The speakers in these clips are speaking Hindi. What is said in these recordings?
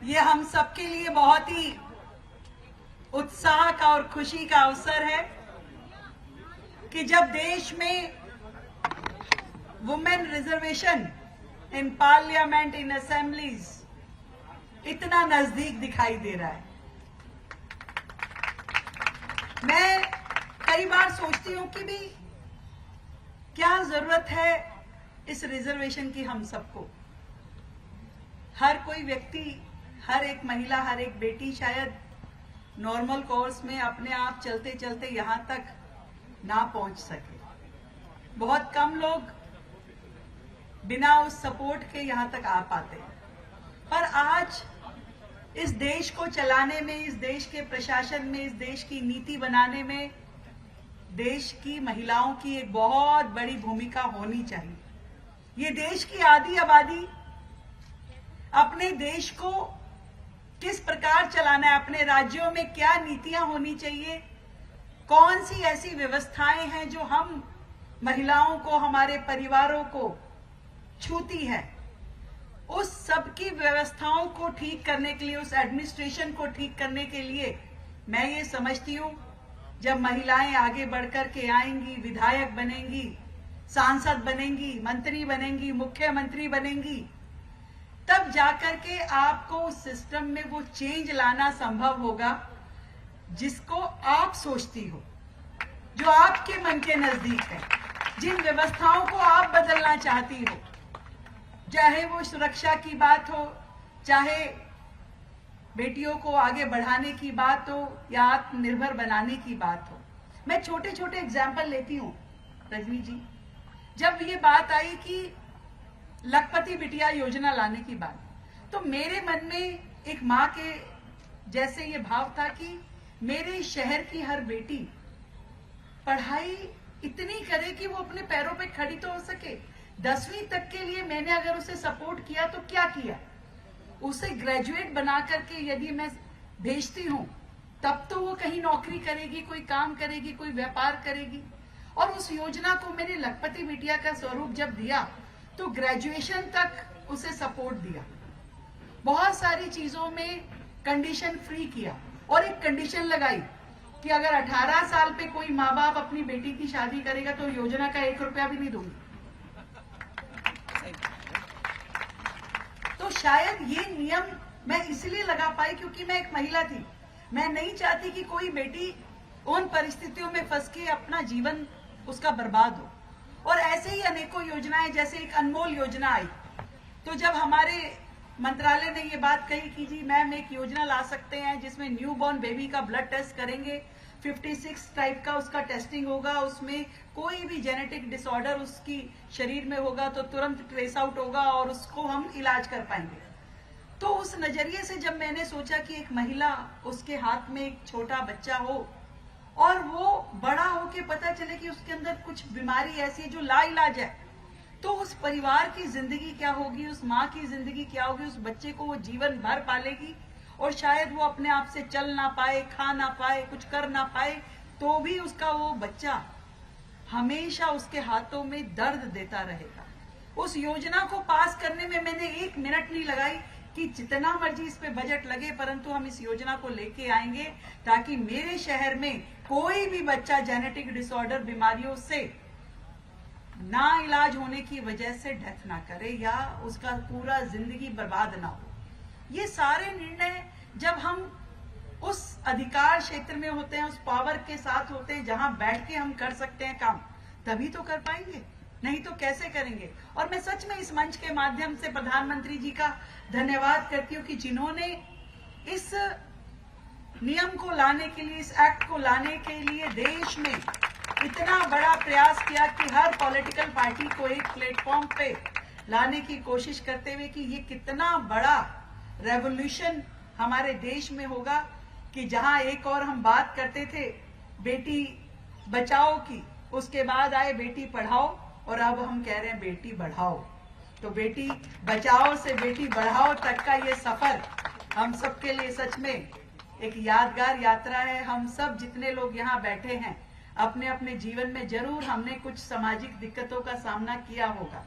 ये हम सबके लिए बहुत ही उत्साह का और खुशी का अवसर है कि जब देश में women reservation in parliament, in assemblies इतना नजदीक दिखाई दे रहा है। मैं कई बार सोचती हूं कि भी क्या जरूरत है इस रिजर्वेशन की। हम सबको, हर कोई व्यक्ति, हर एक महिला, हर एक बेटी शायद नॉर्मल कोर्स में अपने आप चलते चलते यहां तक ना पहुंच सके। बहुत कम लोग बिना उस सपोर्ट के यहां तक आ पाते हैं। पर आज इस देश को चलाने में, इस देश के प्रशासन में, इस देश की नीति बनाने में देश की महिलाओं की एक बहुत बड़ी भूमिका होनी चाहिए। ये देश की आधी आबादी अपने देश को किस प्रकार चलाना है, अपने राज्यों में क्या नीतियां होनी चाहिए, कौन सी ऐसी व्यवस्थाएं हैं जो हम महिलाओं को, हमारे परिवारों को छूती है, उस सब की व्यवस्थाओं को ठीक करने के लिए, उस एडमिनिस्ट्रेशन को ठीक करने के लिए मैं ये समझती हूं जब महिलाएं आगे बढ़कर के आएंगी, विधायक बनेंगी, सांसद बनेंगी, मंत्री बनेंगी, मुख्यमंत्री बनेंगी, तब जाकर के आपको उस सिस्टम में वो चेंज लाना संभव होगा जिसको आप सोचती हो, जो आपके मन के नजदीक है, जिन व्यवस्थाओं को आप बदलना चाहती हो, चाहे वो सुरक्षा की बात हो, चाहे बेटियों को आगे बढ़ाने की बात हो, या आत्मनिर्भर बनाने की बात हो। मैं छोटे छोटे एग्जाम्पल लेती हूँ रजनी जी। जब ये बात आई कि लखपति बिटिया योजना लाने की बात, तो मेरे मन में एक माँ के जैसे ये भाव था कि मेरे शहर की हर बेटी पढ़ाई इतनी करे कि वो अपने पैरों पे खड़ी तो हो सके। 10वीं तक के लिए मैंने अगर उसे सपोर्ट किया तो क्या किया, उसे ग्रेजुएट बना करके यदि मैं भेजती हूं तब तो वो कहीं नौकरी करेगी, कोई काम करेगी, कोई व्यापार करेगी। और उस योजना को मैंने लखपति बिटिया का स्वरूप जब दिया तो ग्रेजुएशन तक उसे सपोर्ट दिया, बहुत सारी चीजों में कंडीशन फ्री किया, और एक कंडीशन लगाई कि अगर 18 साल पे कोई माँ बाप अपनी बेटी की शादी करेगा तो योजना का 1 रुपया भी नहीं दूंगी। तो शायद ये नियम मैं इसलिए लगा पाई क्योंकि मैं एक महिला थी। मैं नहीं चाहती कि कोई बेटी उन परिस्थितियों में फंस के अपना जीवन उसका बर्बाद हो। और ऐसे ही अनेकों योजनाएं, जैसे एक अनमोल योजना आई, तो जब हमारे मंत्रालय ने ये बात कही कि जी मैम एक योजना ला सकते हैं जिसमें न्यू बॉर्न बेबी का ब्लड टेस्ट करेंगे, 56 टाइप का उसका टेस्टिंग होगा, उसमें कोई भी जेनेटिक डिसऑर्डर उसकी शरीर में होगा तो तुरंत ट्रेस आउट होगा और उसको हम इलाज कर पाएंगे। तो उस नजरिए से जब मैंने सोचा कि एक महिला, उसके हाथ में एक छोटा बच्चा हो और वो बड़ा होके पता चले कि उसके अंदर कुछ बीमारी ऐसी है जो लाइलाज है, तो उस परिवार की जिंदगी क्या होगी, उस माँ की जिंदगी क्या होगी, उस बच्चे को वो जीवन भर पालेगी और शायद वो अपने आप से चल ना पाए, खा ना पाए, कुछ कर ना पाए, तो भी उसका वो बच्चा हमेशा उसके हाथों में दर्द देता रहेगा। उस योजना को पास करने में मैंने 1 मिनट नहीं लगाई कि जितना मर्जी इस पे बजट लगे, परंतु हम इस योजना को लेके आएंगे ताकि मेरे शहर में कोई भी बच्चा जेनेटिक डिसऑर्डर बीमारियों से ना इलाज होने की वजह से डेथ ना करे या उसका पूरा जिंदगी बर्बाद ना हो। ये सारे निर्णय जब हम उस अधिकार क्षेत्र में होते हैं, उस पावर के साथ होते हैं जहां बैठ के हम कर सकते हैं काम, तभी तो कर पाएंगे, नहीं तो कैसे करेंगे। और मैं सच में इस मंच के माध्यम से प्रधानमंत्री जी का धन्यवाद करती हूँ कि जिन्होंने इस नियम को लाने के लिए, इस एक्ट को लाने के लिए देश में इतना बड़ा प्रयास किया कि हर पॉलिटिकल पार्टी को एक प्लेटफॉर्म पे लाने की कोशिश करते हुए कि ये कितना बड़ा रेवोल्यूशन हमारे देश में होगा कि जहां एक और हम बात करते थे बेटी बचाओ की, उसके बाद आए बेटी पढ़ाओ, और अब हम कह रहे हैं बेटी बढ़ाओ। तो बेटी बचाओ से बेटी बढ़ाओ तक का ये सफर हम सबके लिए सच में एक यादगार यात्रा है। हम सब जितने लोग यहाँ बैठे हैं अपने अपने जीवन में जरूर हमने कुछ सामाजिक दिक्कतों का सामना किया होगा,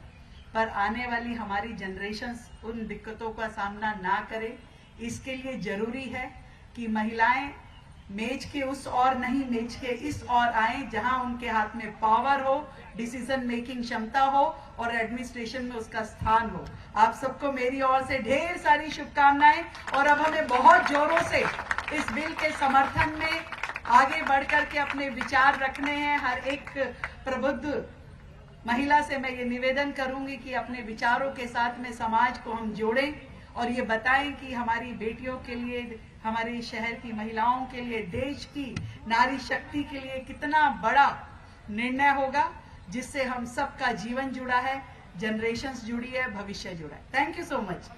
पर आने वाली हमारी जनरेशंस उन दिक्कतों का सामना ना करे, इसके लिए जरूरी है कि महिलाएं मेज के उस और नहीं, मेज के इस और आए जहां उनके हाथ में पावर हो, डिसीजन मेकिंग क्षमता हो और एडमिनिस्ट्रेशन में उसका स्थान हो। आप सबको मेरी ओर से ढेर सारी शुभकामनाएं। और अब हमें बहुत जोरों से इस बिल के समर्थन में आगे बढ़कर के अपने विचार रखने हैं। हर एक प्रबुद्ध महिला से मैं ये निवेदन करूंगी कि अपने विचारों के साथ में समाज को हम जोड़ें और ये बताएं कि हमारी बेटियों के लिए, हमारे शहर की महिलाओं के लिए, देश की नारी शक्ति के लिए कितना बड़ा निर्णय होगा, जिससे हम सबका जीवन जुड़ा है, जनरेशंस जुड़ी है, भविष्य जुड़ा है। Thank you so much.